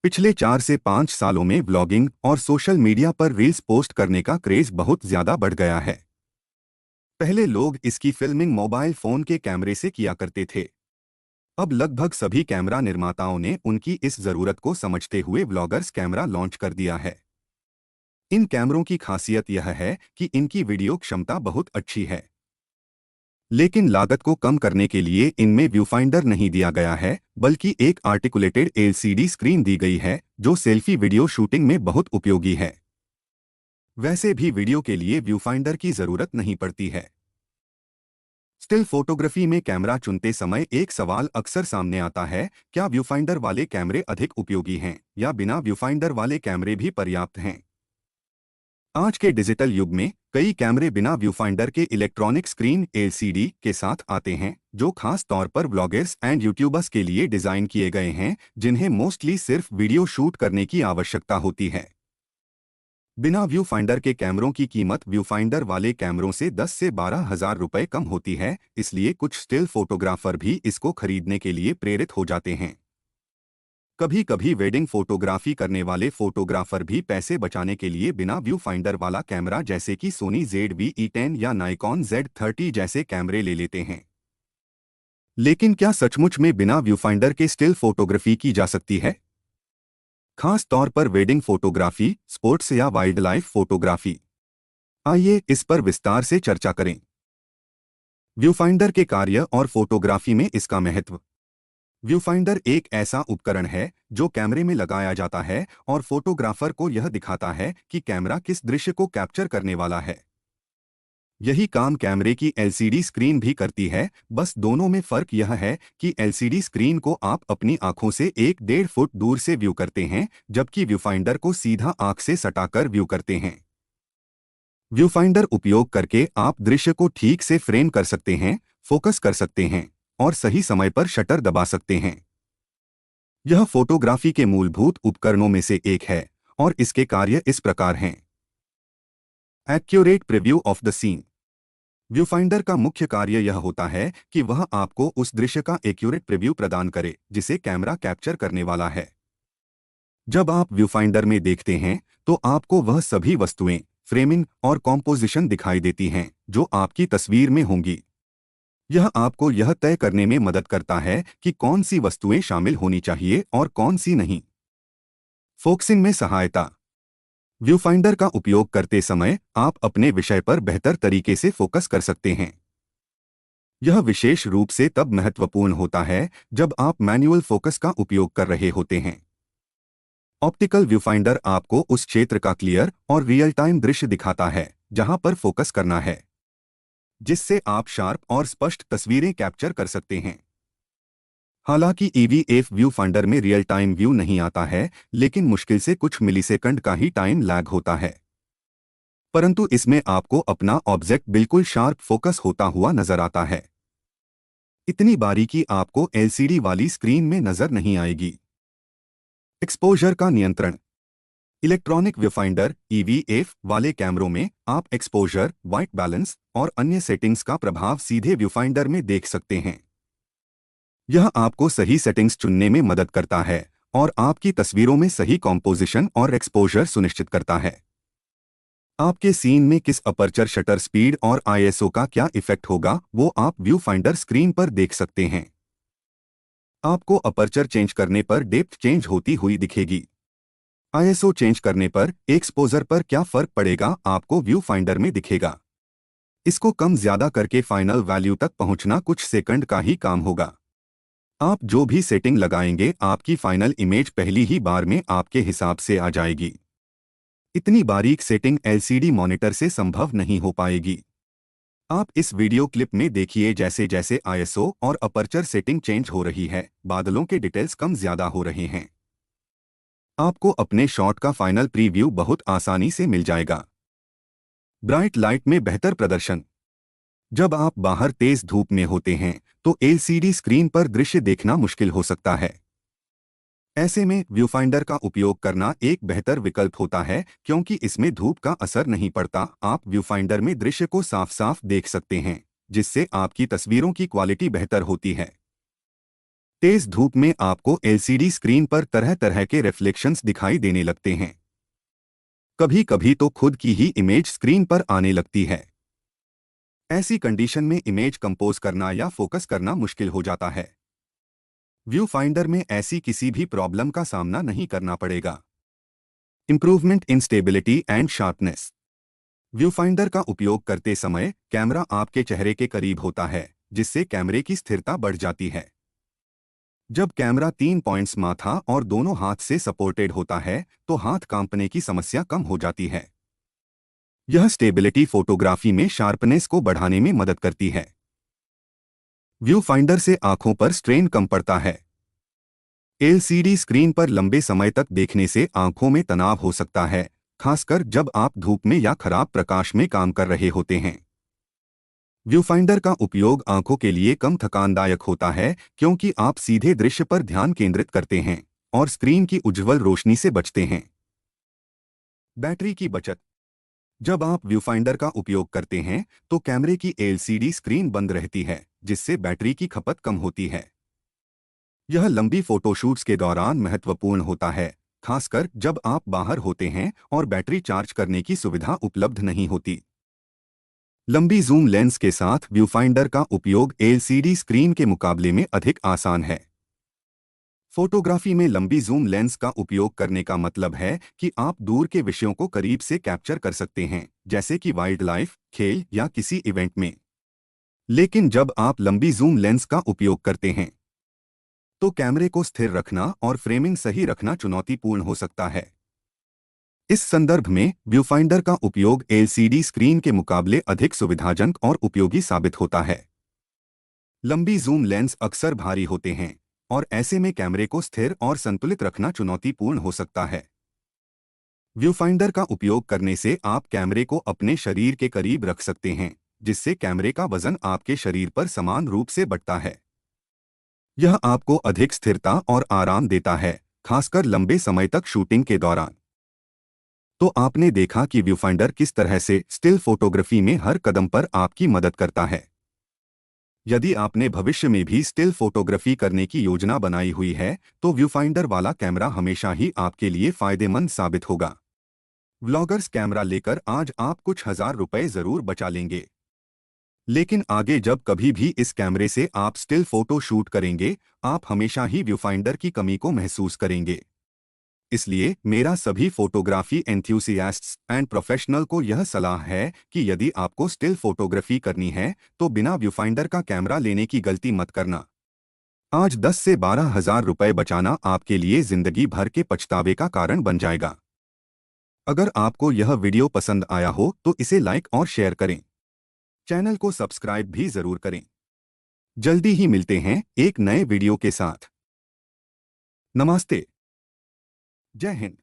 पिछले 4 से 5 सालों में व्लॉगिंग और सोशल मीडिया पर रील्स पोस्ट करने का क्रेज बहुत ज्यादा बढ़ गया है। पहले लोग इसकी फिल्मिंग मोबाइल फोन के कैमरे से किया करते थे। अब लगभग सभी कैमरा निर्माताओं ने उनकी इस जरूरत को समझते हुए व्लॉगर्स कैमरा लॉन्च कर दिया है। इन कैमरों की खासियत यह है कि इनकी वीडियो क्षमता बहुत अच्छी है, लेकिन लागत को कम करने के लिए इनमें व्यूफाइंडर नहीं दिया गया है, बल्कि एक आर्टिकुलेटेड एलसीडी स्क्रीन दी गई है जो सेल्फी वीडियो शूटिंग में बहुत उपयोगी है। वैसे भी वीडियो के लिए व्यूफाइंडर की जरूरत नहीं पड़ती है। स्टिल फोटोग्राफी में कैमरा चुनते समय एक सवाल अक्सर सामने आता है, क्या व्यूफाइंडर वाले कैमरे अधिक उपयोगी हैं या बिना व्यूफाइंडर वाले कैमरे भी पर्याप्त हैं? आज के डिजिटल युग में कई कैमरे बिना व्यूफाइंडर के इलेक्ट्रॉनिक स्क्रीन एलसीडी के साथ आते हैं, जो खास तौर पर ब्लॉगर्स एंड यूट्यूबर्स के लिए डिजाइन किए गए हैं, जिन्हें मोस्टली सिर्फ वीडियो शूट करने की आवश्यकता होती है। बिना व्यू फाइंडर के कैमरों की कीमत व्यू फाइंडर वाले कैमरों से 10 से 12 हज़ार रुपए कम होती है, इसलिए कुछ स्टिल फोटोग्राफर भी इसको खरीदने के लिए प्रेरित हो जाते हैं। कभी कभी वेडिंग फोटोग्राफी करने वाले फोटोग्राफर भी पैसे बचाने के लिए बिना व्यू फाइंडर वाला कैमरा जैसे कि सोनी ZV-E10 या नाइकॉन Z30 जैसे कैमरे ले लेते हैं। लेकिन क्या सचमुच में बिना व्यू फाइंडर के स्टिल फोटोग्राफी की जा सकती है, खास तौर पर वेडिंग फोटोग्राफी, स्पोर्ट्स या वाइल्ड लाइफ फोटोग्राफी? आइए इस पर विस्तार से चर्चा करें। व्यूफाइंडर के कार्य और फोटोग्राफी में इसका महत्व। व्यूफाइंडर एक ऐसा उपकरण है जो कैमरे में लगाया जाता है और फोटोग्राफर को यह दिखाता है कि कैमरा किस दृश्य को कैप्चर करने वाला है। यही काम कैमरे की एलसीडी स्क्रीन भी करती है, बस दोनों में फर्क यह है कि एलसीडी स्क्रीन को आप अपनी आंखों से 1-1.5 फुट दूर से व्यू करते हैं, जबकि व्यूफाइंडर को सीधा आंख से सटाकर व्यू करते हैं। व्यूफाइंडर उपयोग करके आप दृश्य को ठीक से फ्रेम कर सकते हैं, फोकस कर सकते हैं और सही समय पर शटर दबा सकते हैं। यह फोटोग्राफी के मूलभूत उपकरणों में से एक है और इसके कार्य इस प्रकार हैं। Accurate preview of the scene. Viewfinder का मुख्य कार्य यह होता है कि वह आपको उस दृश्य का एक्यूरेट प्रीव्यू प्रदान करे जिसे कैमरा कैप्चर करने वाला है। जब आप व्यूफाइंडर में देखते हैं तो आपको वह सभी वस्तुएं, फ्रेमिंग और कॉम्पोजिशन दिखाई देती हैं जो आपकी तस्वीर में होंगी। यह आपको यह तय करने में मदद करता है कि कौन सी वस्तुएं शामिल होनी चाहिए और कौन सी नहीं। फोकसिंग में सहायता। व्यूफाइंडर का उपयोग करते समय आप अपने विषय पर बेहतर तरीके से फोकस कर सकते हैं। यह विशेष रूप से तब महत्वपूर्ण होता है जब आप मैनुअल फोकस का उपयोग कर रहे होते हैं। ऑप्टिकल व्यूफाइंडर आपको उस क्षेत्र का क्लियर और रियल टाइम दृश्य दिखाता है जहां पर फोकस करना है, जिससे आप शार्प और स्पष्ट तस्वीरें कैप्चर कर सकते हैं। हालांकि EVF व्यू फाइंडर में रियल टाइम व्यू नहीं आता है, लेकिन मुश्किल से कुछ मिलीसेकंड का ही टाइम लैग होता है। परंतु इसमें आपको अपना ऑब्जेक्ट बिल्कुल शार्प फोकस होता हुआ नजर आता है। इतनी बारीकी आपको एलसीडी वाली स्क्रीन में नजर नहीं आएगी। एक्सपोजर का नियंत्रण। इलेक्ट्रॉनिक व्यूफाइंडर EVF वाले कैमरों में आप एक्सपोजर, व्हाइट बैलेंस और अन्य सेटिंग्स का प्रभाव सीधे व्यूफाइंडर में देख सकते हैं। यह आपको सही सेटिंग्स चुनने में मदद करता है और आपकी तस्वीरों में सही कॉम्पोजिशन और एक्सपोजर सुनिश्चित करता है। आपके सीन में किस अपर्चर, शटर स्पीड और ISO का क्या इफेक्ट होगा, वो आप व्यू फाइंडर स्क्रीन पर देख सकते हैं। आपको अपर्चर चेंज करने पर डेप्थ चेंज होती हुई दिखेगी। ISO चेंज करने पर एक्सपोजर पर क्या फर्क पड़ेगा, आपको व्यू फाइंडर में दिखेगा। इसको कम ज्यादा करके फाइनल वैल्यू तक पहुंचना कुछ सेकंड का ही काम होगा। आप जो भी सेटिंग लगाएंगे, आपकी फाइनल इमेज पहली ही बार में आपके हिसाब से आ जाएगी। इतनी बारीक सेटिंग LCD मॉनिटर से संभव नहीं हो पाएगी। आप इस वीडियो क्लिप में देखिए, जैसे जैसे ISO और अपर्चर सेटिंग चेंज हो रही है, बादलों के डिटेल्स कम ज्यादा हो रहे हैं। आपको अपने शॉट का फाइनल प्रीव्यू बहुत आसानी से मिल जाएगा। ब्राइट लाइट में बेहतर प्रदर्शन। जब आप बाहर तेज धूप में होते हैं तो LCD स्क्रीन पर दृश्य देखना मुश्किल हो सकता है। ऐसे में व्यूफाइंडर का उपयोग करना एक बेहतर विकल्प होता है, क्योंकि इसमें धूप का असर नहीं पड़ता। आप व्यूफाइंडर में दृश्य को साफ साफ देख सकते हैं, जिससे आपकी तस्वीरों की क्वालिटी बेहतर होती है। तेज धूप में आपको एलसीडी स्क्रीन पर तरह तरह के रिफ्लेक्शंस दिखाई देने लगते हैं। कभी कभी तो खुद की ही इमेज स्क्रीन पर आने लगती है। ऐसी कंडीशन में इमेज कंपोज करना या फोकस करना मुश्किल हो जाता है। व्यू फाइंडर में ऐसी किसी भी प्रॉब्लम का सामना नहीं करना पड़ेगा। Improvement in stability and sharpness. View finder का उपयोग करते समय कैमरा आपके चेहरे के करीब होता है, जिससे कैमरे की स्थिरता बढ़ जाती है। जब कैमरा 3 पॉइंट्स माथा और दोनों हाथ से सपोर्टेड होता है तो हाथ कांपने की समस्या कम हो जाती है। यह स्टेबिलिटी फोटोग्राफी में शार्पनेस को बढ़ाने में मदद करती है। व्यू फाइंडर से आंखों पर स्ट्रेन कम पड़ता है। एलसीडी स्क्रीन पर लंबे समय तक देखने से आंखों में तनाव हो सकता है, खासकर जब आप धूप में या खराब प्रकाश में काम कर रहे होते हैं। व्यू फाइंडर का उपयोग आंखों के लिए कम थकानदायक होता है, क्योंकि आप सीधे दृश्य पर ध्यान केंद्रित करते हैं और स्क्रीन की उज्ज्वल रोशनी से बचते हैं। बैटरी की बचत। जब आप व्यू फाइंडर का उपयोग करते हैं तो कैमरे की एलसीडी स्क्रीन बंद रहती है, जिससे बैटरी की खपत कम होती है। यह लंबी फोटोशूट्स के दौरान महत्वपूर्ण होता है, खासकर जब आप बाहर होते हैं और बैटरी चार्ज करने की सुविधा उपलब्ध नहीं होती। लंबी जूम लेंस के साथ व्यू फाइंडर का उपयोग एलसीडी स्क्रीन के मुकाबले में अधिक आसान है। फोटोग्राफी में लंबी जूम लेंस का उपयोग करने का मतलब है कि आप दूर के विषयों को करीब से कैप्चर कर सकते हैं, जैसे कि वाइल्ड लाइफ, खेल या किसी इवेंट में। लेकिन जब आप लंबी जूम लेंस का उपयोग करते हैं तो कैमरे को स्थिर रखना और फ्रेमिंग सही रखना चुनौतीपूर्ण हो सकता है। इस संदर्भ में व्यू फाइंडर का उपयोग एलसीडी स्क्रीन के मुकाबले अधिक सुविधाजनक और उपयोगी साबित होता है। लंबी जूम लेंस अक्सर भारी होते हैं और ऐसे में कैमरे को स्थिर और संतुलित रखना चुनौतीपूर्ण हो सकता है। व्यू फाइंडर का उपयोग करने से आप कैमरे को अपने शरीर के करीब रख सकते हैं, जिससे कैमरे का वजन आपके शरीर पर समान रूप से बढ़ता है। यह आपको अधिक स्थिरता और आराम देता है, खासकर लंबे समय तक शूटिंग के दौरान। तो आपने देखा कि व्यू फाइंडर किस तरह से स्टिल फोटोग्राफी में हर कदम पर आपकी मदद करता है। यदि आपने भविष्य में भी स्टिल फोटोग्राफी करने की योजना बनाई हुई है तो व्यू फाइंडर वाला कैमरा हमेशा ही आपके लिए फायदेमंद साबित होगा। व्लॉगर्स कैमरा लेकर आज आप कुछ हजार रुपए जरूर बचा लेंगे, लेकिन आगे जब कभी भी इस कैमरे से आप स्टिल फोटो शूट करेंगे, आप हमेशा ही व्यू फाइंडर की कमी को महसूस करेंगे। इसलिए मेरा सभी फोटोग्राफी एंथुसियास्ट्स एंड प्रोफेशनल को यह सलाह है कि यदि आपको स्टिल फोटोग्राफी करनी है तो बिना व्यू फाइंडर का कैमरा लेने की गलती मत करना। आज 10 से 12 हजार रुपए बचाना आपके लिए जिंदगी भर के पछतावे का कारण बन जाएगा। अगर आपको यह वीडियो पसंद आया हो तो इसे लाइक और शेयर करें। चैनल को सब्सक्राइब भी जरूर करें। जल्दी ही मिलते हैं एक नए वीडियो के साथ। नमस्ते। जय हिंद।